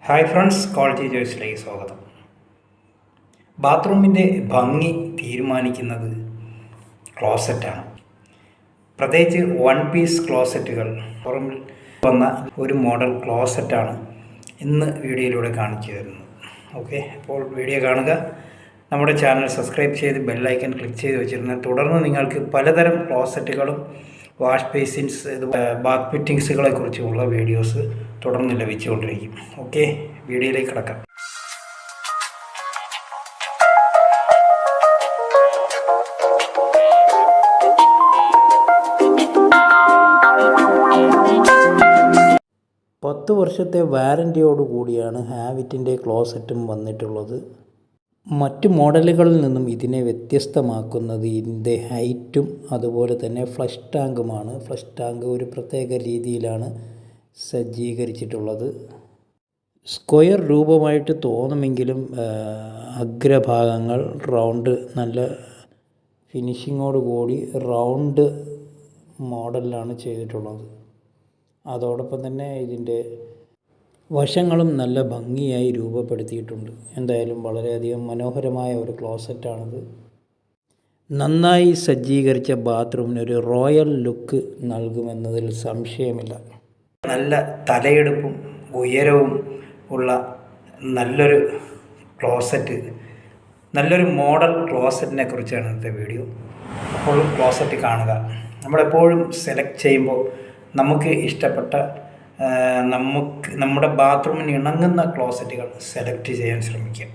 Hi friends, quality ചോയ്സിലേക്ക് സ്വാഗതം. ബാത്റൂമിൻ്റെ ഭംഗി തീരുമാനിക്കുന്നത് ക്ലോസറ്റാണ്. പ്രത്യേകിച്ച് വൺ പീസ് ക്ലോസറ്റുകൾ പുറമിൽ വന്ന ഒരു മോഡൽ ക്ലോസറ്റാണ് ഇന്ന് വീഡിയോയിലൂടെ കാണിച്ചു തരുന്നത്. ഓക്കെ, അപ്പോൾ വീഡിയോ കാണുക. നമ്മുടെ ചാനൽ സബ്സ്ക്രൈബ് ചെയ്ത് ബെല്ലൈക്കൺ ക്ലിക്ക് ചെയ്ത് വെച്ചിരുന്നാൽ തുടർന്ന് നിങ്ങൾക്ക് പലതരം ക്ലോസറ്റുകളും വാഷ് ബേസിൻസ് ബാത്ത് ഫിറ്റിങ്സുകളെ കുറിച്ചുള്ള വീഡിയോസ് തുടർന്ന് ലഭിച്ചുകൊണ്ടിരിക്കും. ഓക്കെ, വീഡിയോയിലേക്ക് കിടക്കാം. പത്ത് വർഷത്തെ വാറൻറ്റിയോടുകൂടിയാണ് ഹാവിറ്റിൻ്റെ ക്ലോസറ്റും വന്നിട്ടുള്ളത്. മറ്റ് മോഡലുകളിൽ നിന്നും ഇതിനെ വ്യത്യസ്തമാക്കുന്നത് ഇതിൻ്റെ ഹൈറ്റും അതുപോലെ തന്നെ ഫ്ലഷ് ടാങ്കുമാണ്. ഫ്ലഷ് ടാങ്ക് ഒരു പ്രത്യേക രീതിയിലാണ് സജ്ജീകരിച്ചിട്ടുള്ളത്. സ്ക്വയർ രൂപമായിട്ട് തോന്നുമെങ്കിലും അഗ്രഭാഗങ്ങൾ റൗണ്ട്, നല്ല ഫിനിഷിങ്ങോട് കൂടി റൗണ്ട് മോഡലിലാണ് ചെയ്തിട്ടുള്ളത്. അതോടൊപ്പം തന്നെ ഇതിൻ്റെ വശങ്ങളും നല്ല ഭംഗിയായി രൂപപ്പെടുത്തിയിട്ടുണ്ട്. എന്തായാലും വളരെയധികം മനോഹരമായ ഒരു ക്ലോസറ്റാണിത്. നന്നായി സജ്ജീകരിച്ച ബാത്റൂമിനൊരു റോയൽ ലുക്ക് നൽകുമെന്നതിൽ സംശയമില്ല. നല്ല തലയെടുപ്പും ഉയരവും ഉള്ള നല്ലൊരു ക്ലോസറ്റ്, നല്ലൊരു മോഡൽ ക്ലോസറ്റിനെ കുറിച്ചാണ് ഇന്നത്തെ വീഡിയോ. അപ്പോൾ ക്ലോസറ്റ് കാണുക. നമ്മളെപ്പോഴും സെലക്ട് ചെയ്യുമ്പോൾ നമുക്ക് ഇഷ്ടപ്പെട്ട നമ്മുടെ ബാത്റൂമിന് ഇണങ്ങുന്ന ക്ലോസറ്റുകൾ സെലക്ട് ചെയ്യാൻ ശ്രമിക്കുക.